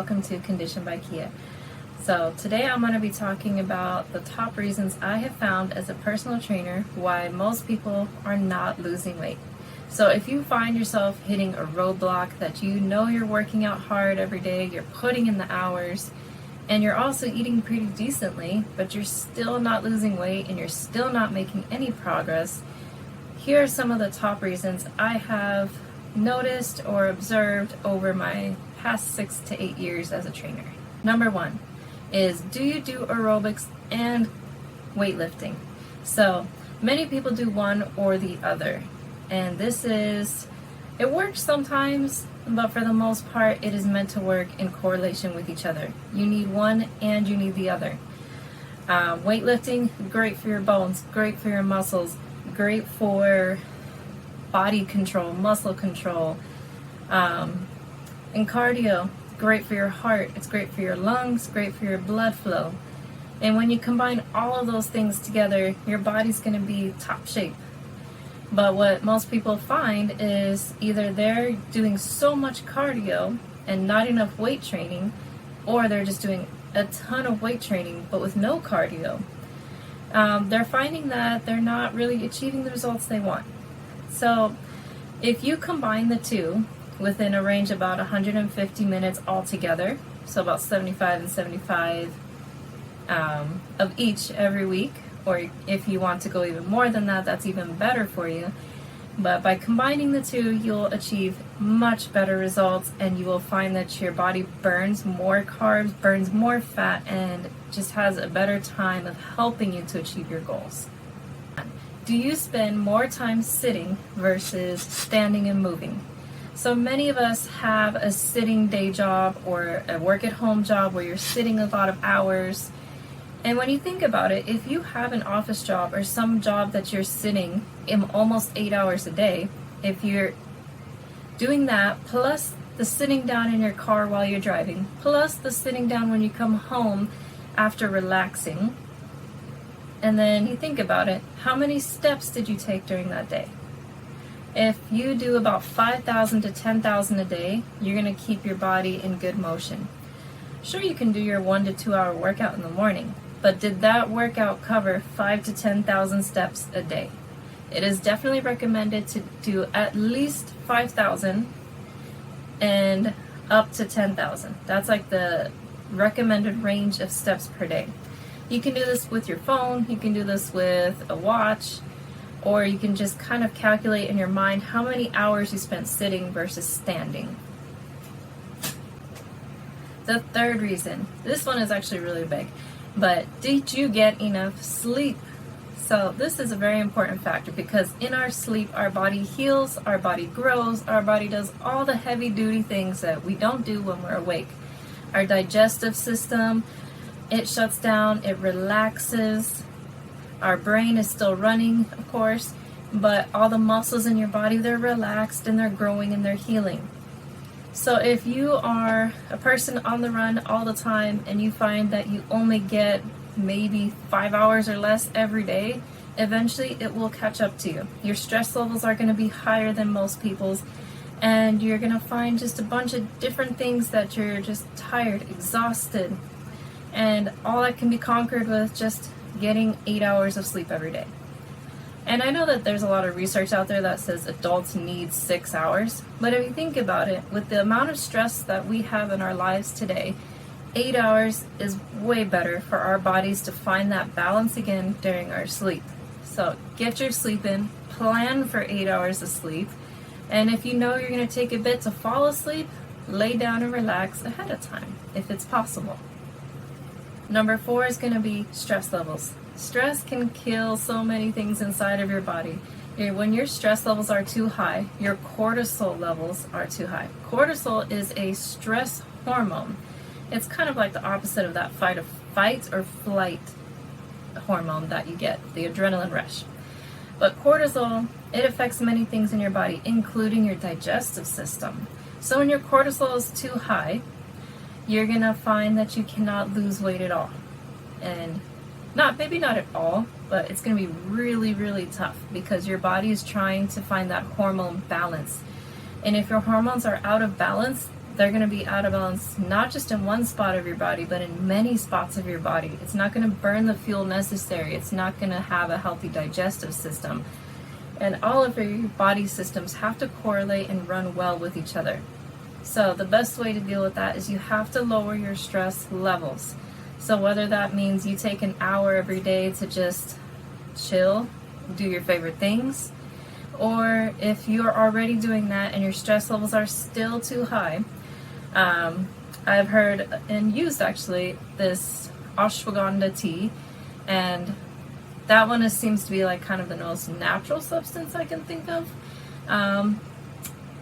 welcome to Condition by Kia. So today I'm going to be talking about the top reasons I have found as a personal trainer why most people are not losing weight. So if you find yourself hitting a roadblock that you know you're working out hard every day, you're putting in the hours, and you're also eating pretty decently, but you're still not losing weight and you're still not making any progress, here are some of the top reasons I have noticed or observed over my past 6 to 8 years as a trainer. Number one is, do you do aerobics and weightlifting? So many people do one or the other, and it works sometimes, but for the most part it is meant to work in correlation with each other. You need one and you need the other. Weightlifting, great for your bones, great for your muscles, great for body control, muscle control, and cardio, great for your heart, it's great for your lungs, great for your blood flow. And when you combine all of those things together, your body's going to be top shape. But what most people find is either they're doing so much cardio and not enough weight training, or they're just doing a ton of weight training but with no cardio. They're finding that they're not really achieving the results they want. So if you combine the two within a range of about 150 minutes altogether, so about 75 and 75 of each every week, or if you want to go even more than that, that's even better for you. But by combining the two, you'll achieve much better results, and you will find that your body burns more carbs, burns more fat, and just has a better time of helping you to achieve your goals. Do you spend more time sitting versus standing and moving? So many of us have a sitting day job or a work at home job where you're sitting a lot of hours. And when you think about it, if you have an office job or some job that you're sitting in almost 8 hours a day, if you're doing that plus the sitting down in your car while you're driving, plus the sitting down when you come home after relaxing, and then you think about it, how many steps did you take during that day? If you do about 5,000 to 10,000 a day, you're going to keep your body in good motion. Sure, you can do your 1 to 2 hour workout in the morning, but did that workout cover 5 to 10,000 steps a day? It is definitely recommended to do at least 5,000 and up to 10,000. That's like the recommended range of steps per day. You can do this with your phone, you can do this with a watch, or you can just kind of calculate in your mind how many hours you spent sitting versus standing. The third reason, this one is actually really big, but did you get enough sleep? So this is a very important factor, because in our sleep our body heals, our body grows, our body does all the heavy duty things that we don't do when we're awake. Our digestive system, it shuts down, it relaxes. Our brain is still running, of course, but all the muscles in your body, they're relaxed and they're growing and they're healing. So if you are a person on the run all the time and you find that you only get maybe 5 hours or less every day, eventually it will catch up to you. Your stress levels are going to be higher than most people's, and you're going to find just a bunch of different things that you're just tired, exhausted, and all that can be conquered with just getting 8 hours of sleep every day. And I know that there's a lot of research out there that says adults need 6 hours, but if you think about it, with the amount of stress that we have in our lives today, 8 hours is way better for our bodies to find that balance again during our sleep. So get your sleep in, plan for 8 hours of sleep, and if you know you're going to take a bit to fall asleep, lay down and relax ahead of time, if it's possible. Number 4 is going to be stress levels. Stress can kill so many things inside of your body. When your stress levels are too high, your cortisol levels are too high. Cortisol is a stress hormone. It's kind of like the opposite of that fight or flight hormone that you get, the adrenaline rush. But cortisol, it affects many things in your body, including your digestive system. So when your cortisol is too high, you're going to find that you cannot lose weight at all. And maybe not at all, but it's going to be really, really tough, because your body is trying to find that hormone balance. And if your hormones are out of balance, they're going to be out of balance not just in one spot of your body, but in many spots of your body. It's not going to burn the fuel necessary. It's not going to have a healthy digestive system. And all of your body systems have to correlate and run well with each other. So the best way to deal with that is you have to lower your stress levels. So whether that means you take an hour every day to just chill, do your favorite things, or if you're already doing that and your stress levels are still too high, I've heard and used actually this ashwagandha tea, and that one seems to be like kind of the most natural substance I can think of.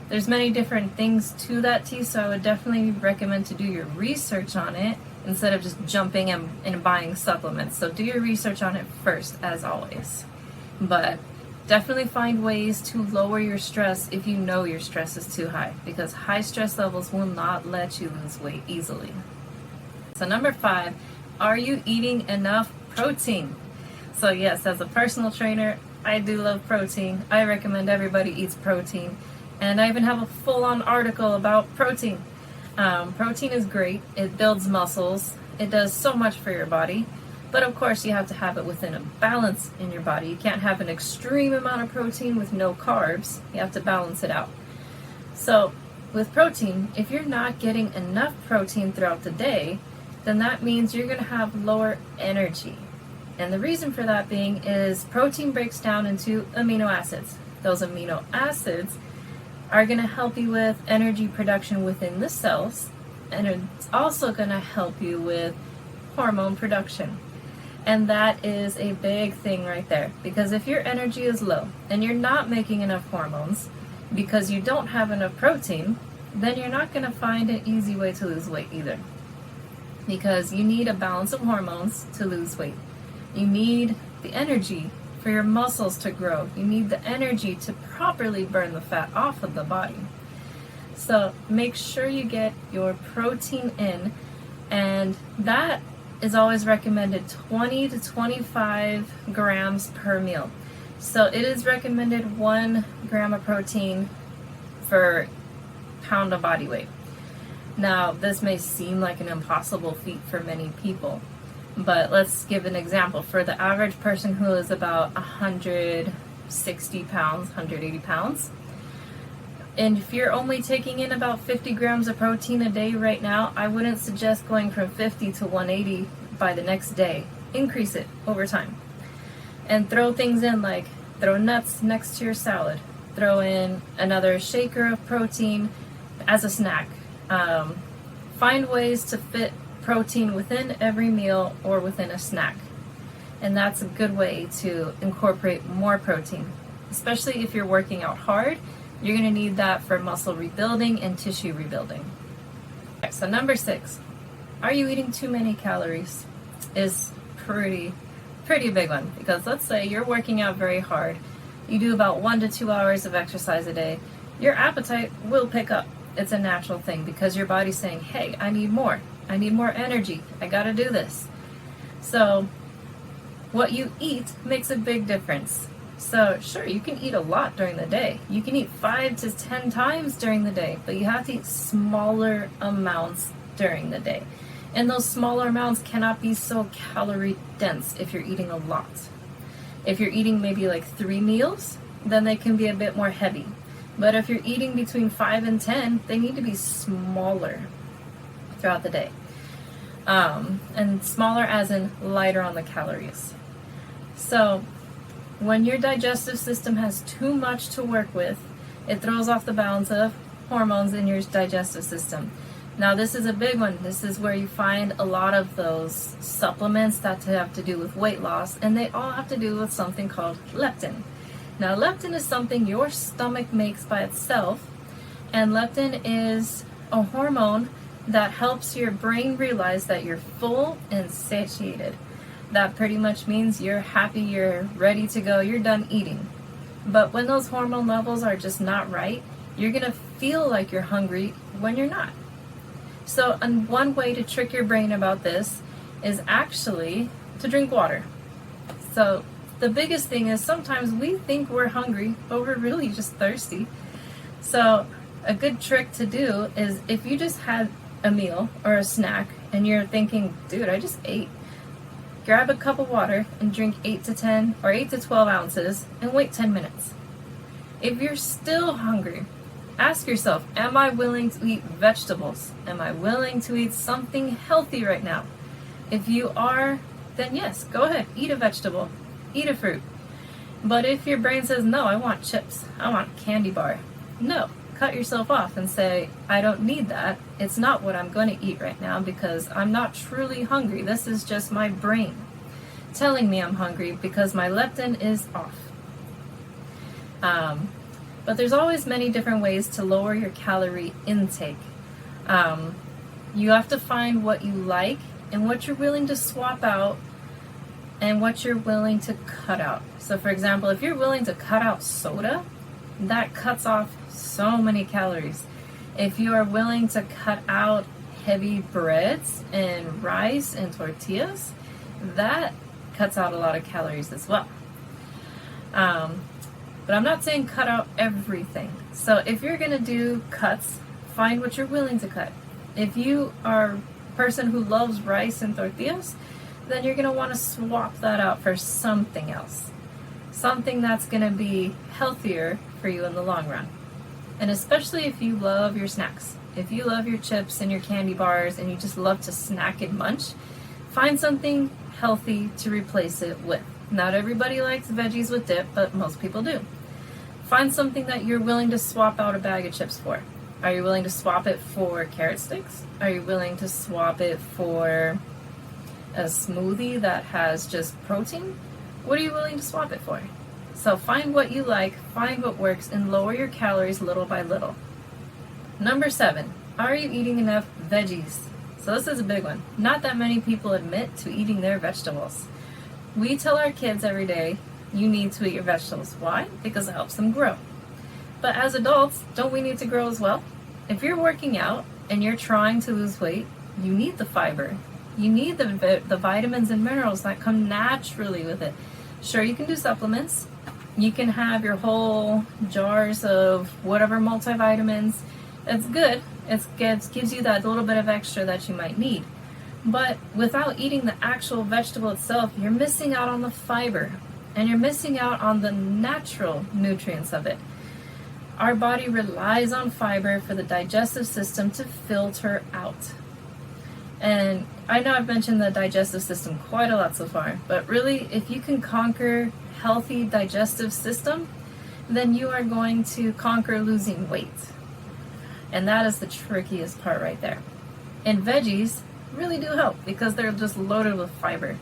There's many different things to that tea, so I would definitely recommend to do your research on it instead of just jumping and buying supplements. So do your research on it first, as always. But definitely find ways to lower your stress if you know your stress is too high, because high stress levels will not let you lose weight easily. So number 5, are you eating enough protein? So yes, as a personal trainer, I do love protein. I recommend everybody eats protein. And I even have a full-on article about protein. Protein is great. It builds muscles. It does so much for your body. But of course, you have to have it within a balance in your body. You can't have an extreme amount of protein with no carbs. You have to balance it out. So with protein, if you're not getting enough protein throughout the day, then that means you're going to have lower energy. And the reason for that being is protein breaks down into amino acids. Those amino acids are going to help you with energy production within the cells, and it's also going to help you with hormone production. And that is a big thing right there, because if your energy is low and you're not making enough hormones because you don't have enough protein, then you're not going to find an easy way to lose weight either, because you need a balance of hormones to lose weight. You need the energy for your muscles to grow. You need the energy to properly burn the fat off of the body. So make sure you get your protein in, and that is always recommended 20 to 25 grams per meal. So it is recommended 1 gram of protein per pound of body weight. Now, this may seem like an impossible feat for many people, but let's give an example. For the average person who is about 160 pounds, 180 pounds, and if you're only taking in about 50 grams of protein a day right now, I wouldn't suggest going from 50 to 180 by the next day. Increase it over time. And throw things in, like throw nuts next to your salad. Throw in another shaker of protein as a snack. Find ways to fit protein within every meal or within a snack. And that's a good way to incorporate more protein, especially if you're working out hard. You're going to need that for muscle rebuilding and tissue rebuilding. Okay, so number 6, are you eating too many calories? Is pretty big one, because let's say you're working out very hard. You do about 1 to 2 hours of exercise a day. Your appetite will pick up. It's a natural thing, because your body's saying, hey, I need more. I need more energy. I got to do this. So what you eat makes a big difference. So sure, you can eat a lot during the day. You can eat 5 to 10 times during the day, but you have to eat smaller amounts during the day. And those smaller amounts cannot be so calorie dense if you're eating a lot. If you're eating maybe like 3 meals, then they can be a bit more heavy. But if you're eating between 5 and 10, they need to be smaller throughout the day. And smaller as in lighter on the calories. So when your digestive system has too much to work with, it throws off the balance of hormones in your digestive system. Now this is a big one. This is where you find a lot of those supplements that have to do with weight loss, and they all have to do with something called leptin. Now leptin is something your stomach makes by itself, and leptin is a hormone that helps your brain realize that you're full and satiated. That pretty much means you're happy, you're ready to go, you're done eating. But when those hormone levels are just not right, you're going to feel like you're hungry when you're not. So one way to trick your brain about this is actually to drink water. So the biggest thing is sometimes we think we're hungry, but we're really just thirsty. So A good trick to do is if you just had a meal or a snack and you're thinking, dude, I just ate, grab a cup of water and drink 8 to 10 or 8 to 12 ounces and wait 10 minutes. If you're still hungry, ask yourself, am I willing to eat vegetables? Am I willing to eat something healthy right now? If you are, then yes, go ahead, eat a vegetable, eat a fruit. But if your brain says, no, I want chips, I want a candy bar, no, cut yourself off and say, I don't need that. It's not what I'm going to eat right now because I'm not truly hungry. This is just my brain telling me I'm hungry because my leptin is off. But there's always many different ways to lower your calorie intake. You have to find what you like and what you're willing to swap out and what you're willing to cut out. So for example, if you're willing to cut out soda, that cuts off so many calories. If you are willing to cut out heavy breads and rice and tortillas, that cuts out a lot of calories as well. But I'm not saying cut out everything. So if you're going to do cuts, find what you're willing to cut. If you are a person who loves rice and tortillas, then you're going to want to swap that out for something else. Something that's going to be healthier for you in the long run. And especially if you love your snacks. If you love your chips and your candy bars and you just love to snack and munch, find something healthy to replace it with. Not everybody likes veggies with dip, but most people do. Find something that you're willing to swap out a bag of chips for. Are you willing to swap it for carrot sticks? Are you willing to swap it for a smoothie that has just protein? What are you willing to swap it for? So find what you like, find what works, and lower your calories little by little. Number 7, are you eating enough veggies? So this is a big one. Not that many people admit to eating their vegetables. We tell our kids every day, you need to eat your vegetables. Why? Because it helps them grow. But as adults, don't we need to grow as well? If you're working out and you're trying to lose weight, you need the fiber. You need the vitamins and minerals that come naturally with it. Sure, you can do supplements. You can have your whole jars of whatever multivitamins. It's good. It gives you that little bit of extra that you might need. But without eating the actual vegetable itself, you're missing out on the fiber. And you're missing out on the natural nutrients of it. Our body relies on fiber for the digestive system to filter out. And I know I've mentioned the digestive system quite a lot so far, but really, if you can conquer healthy digestive system, then you are going to conquer losing weight. And that is the trickiest part right there. And veggies really do help because they're just loaded with fiber.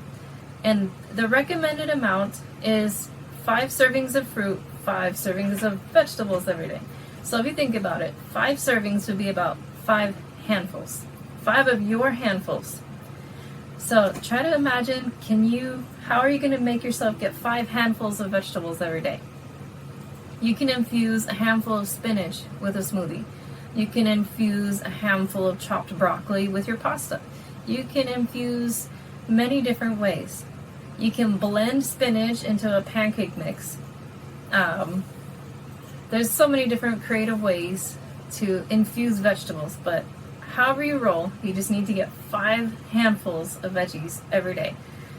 And the recommended amount is 5 servings of fruit, 5 servings of vegetables every day. So if you think about it, 5 servings would be about 5 handfuls. 5 of your handfuls. So try to imagine, how are you going to make yourself get 5 handfuls of vegetables every day? You can infuse a handful of spinach with a smoothie. You can infuse a handful of chopped broccoli with your pasta. You can infuse many different ways. You can blend spinach into a pancake mix. There's so many different creative ways to infuse vegetables, but however you roll, you just need to get 5 handfuls of veggies every day.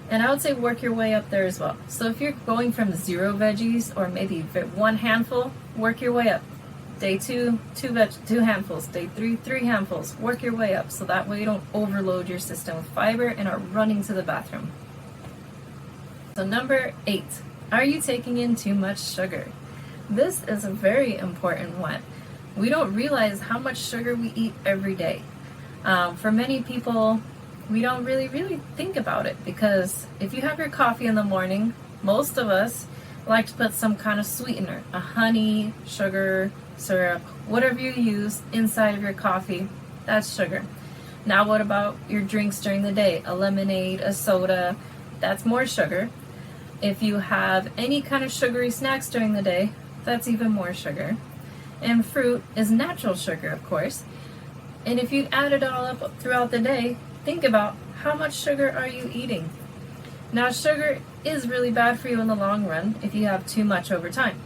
And I would say work your way up there as well. So if you're going from 0 veggies or maybe 1 handful, work your way up. Day 2, 2 handfuls. Day 3, 3 handfuls. Work your way up so that way you don't overload your system with fiber and are running to the bathroom. So number 8, are you taking in too much sugar? This is a very important one. We don't realize how much sugar we eat every day. For many people, we don't really think about it because if you have your coffee in the morning, most of us like to put some kind of sweetener, a honey, sugar, syrup, whatever you use inside of your coffee, that's sugar. Now what about your drinks during the day? A lemonade, a soda, that's more sugar. If you have any kind of sugary snacks during the day, that's even more sugar. And fruit is natural sugar, of course. And if you add it all up throughout the day, think about how much sugar are you eating. Now, sugar is really bad for you in the long run if you have too much over time.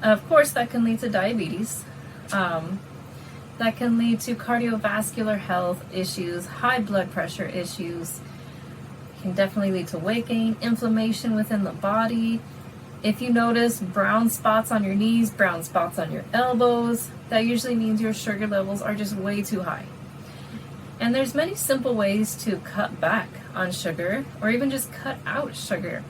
Of course, that can lead to diabetes, That can lead to cardiovascular health issues, high blood pressure issues. Can definitely lead to weight gain, inflammation within the body. If you notice brown spots on your knees, brown spots on your elbows, that usually means your sugar levels are just way too high. And there's many simple ways to cut back on sugar, or even just cut out sugar.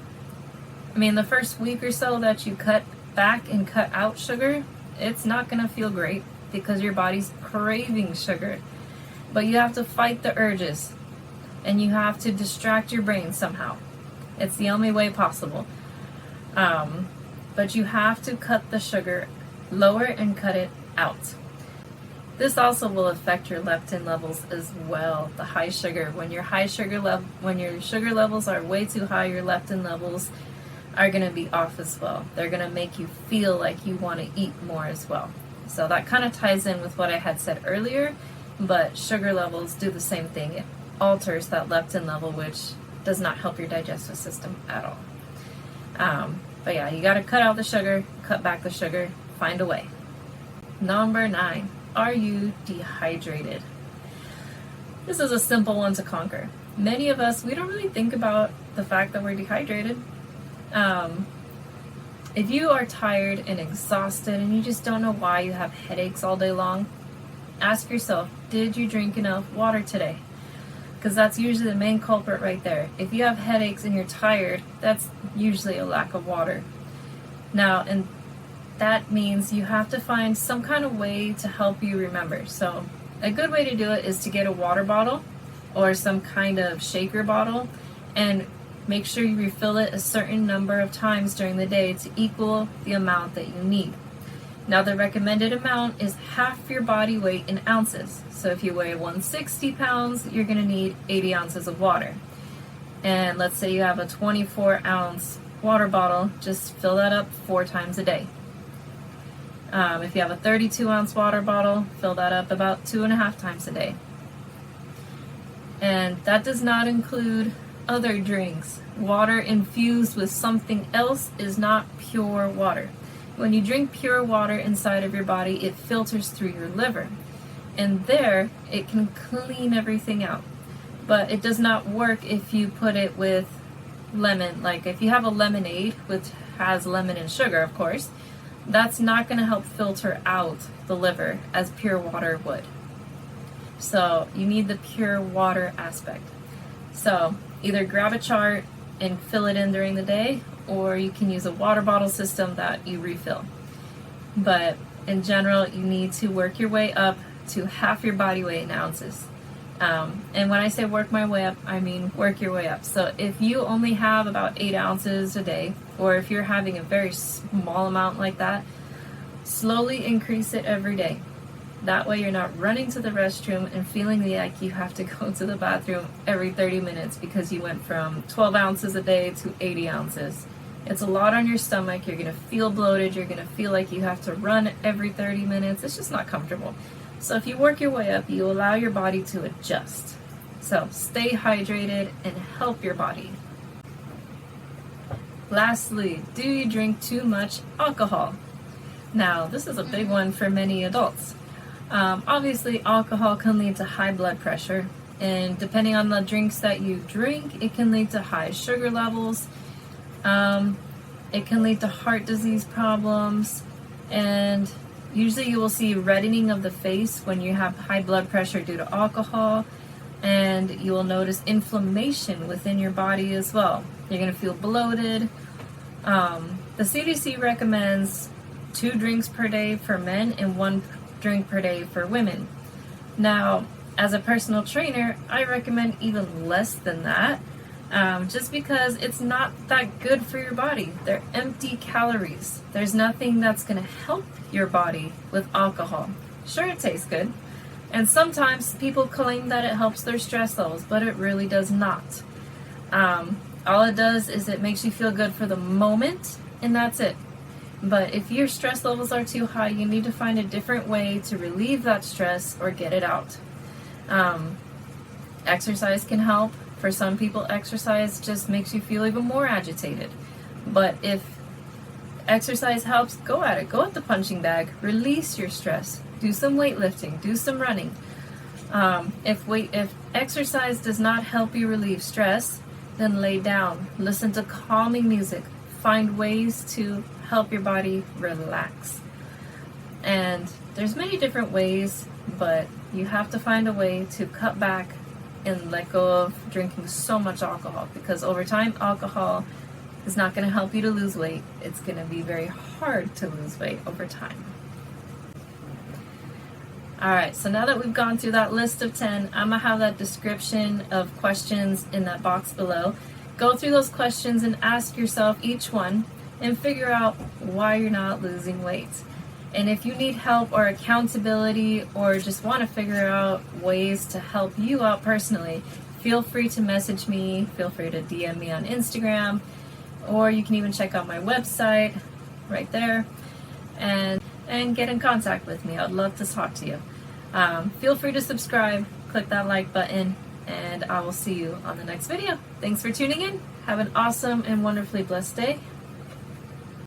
I mean, the first week or so that you cut back and cut out sugar, it's not going to feel great because your body's craving sugar. But you have to fight the urges, and you have to distract your brain somehow. It's the only way possible. But you have to cut the sugar lower and cut it out. This also will affect your leptin levels as well. The high sugar, when your sugar levels are way too high, your leptin levels are going to be off as well. They're going to make you feel like you want to eat more as well. So that kind of ties in with what I had said earlier, but sugar levels do the same thing. It alters that leptin level, which does not help your digestive system at all. But yeah, you got to cut out the sugar, cut back the sugar, find a way. Number 9, are you dehydrated? This is a simple one to conquer. Many of us, we don't really think about the fact that we're dehydrated. If you are tired and exhausted and you just don't know why you have headaches all day long, ask yourself, did you drink enough water today? Because that's usually the main culprit right there. If you have headaches and you're tired, that's usually a lack of water. Now, and that means you have to find some kind of way to help you remember. So a good way to do it is to get a water bottle or some kind of shaker bottle and make sure you refill it a certain number of times during the day to equal the amount that you need. Now, the recommended amount is half your body weight in ounces. So if you weigh 160 pounds, you're going to need 80 ounces of water. And let's say you have a 24-ounce water bottle, just fill that up 4 times a day. If you have a 32-ounce water bottle, fill that up about 2.5 times a day. And that does not include other drinks. Water infused with something else is not pure water. When you drink pure water inside of your body, it filters through your liver. And there, it can clean everything out. But it does not work if you put it with lemon. Like if you have a lemonade, which has lemon and sugar, of course, that's not going to help filter out the liver as pure water would. So you need the pure water aspect. So either grab a chart and fill it in during the day, or you can use a water bottle system that you refill. But in general, you need to work your way up to half your body weight in ounces. And when I say work my way up, I mean work your way up. So if you only have about 8 ounces a day, or if you're having a very small amount like that, slowly increase it every day. That way you're not running to the restroom and feeling like you have to go to the bathroom every 30 minutes because you went from 12 ounces a day to 80 ounces. It's a lot on your stomach. You're going to feel bloated. You're going to feel like you have to run every 30 minutes. It's just not comfortable. So if you work your way up, you allow your body to adjust. So stay hydrated and help your body. Lastly, do you drink too much alcohol? Now, this is a big one for many adults. Obviously, alcohol can lead to high blood pressure, and depending on the drinks that you drink, it can lead to high sugar levels. It can lead to heart disease problems, and usually you will see reddening of the face when you have high blood pressure due to alcohol, and you will notice inflammation within your body as well. You're going to feel bloated. The CDC recommends 2 drinks per day for men and 1 drink per day for women. Now, as a personal trainer, I recommend even less than that, just because it's not that good for your body. They're empty calories. There's nothing that's going to help your body with alcohol. Sure, it tastes good, and sometimes people claim that it helps their stress levels, but it really does not. All it does is it makes you feel good for the moment, and that's it. But if your stress levels are too high, you need to find a different way to relieve that stress or get it out. Exercise can help. For some people, exercise just makes you feel even more agitated. But if exercise helps, go at it. Go at the punching bag. Release your stress. Do some weightlifting. Do some running. If exercise does not help you relieve stress, then lay down. Listen to calming music. Find ways to help your body relax. And there's many different ways, but you have to find a way to cut back and let go of drinking so much alcohol, because over time, alcohol is not going to help you to lose weight. It's going to be very hard to lose weight over time. Alright, so now that we've gone through that list of 10, I'm going to have that description of questions in that box below. Go through those questions and ask yourself each one and figure out why you're not losing weight. And if you need help or accountability or just want to figure out ways to help you out personally, feel free to message me, feel free to DM me on Instagram, or you can even check out my website right there and get in contact with me. I'd love to talk to you. Feel free to subscribe, click that like button, and I will see you on the next video. Thanks for tuning in. Have an awesome and wonderfully blessed day.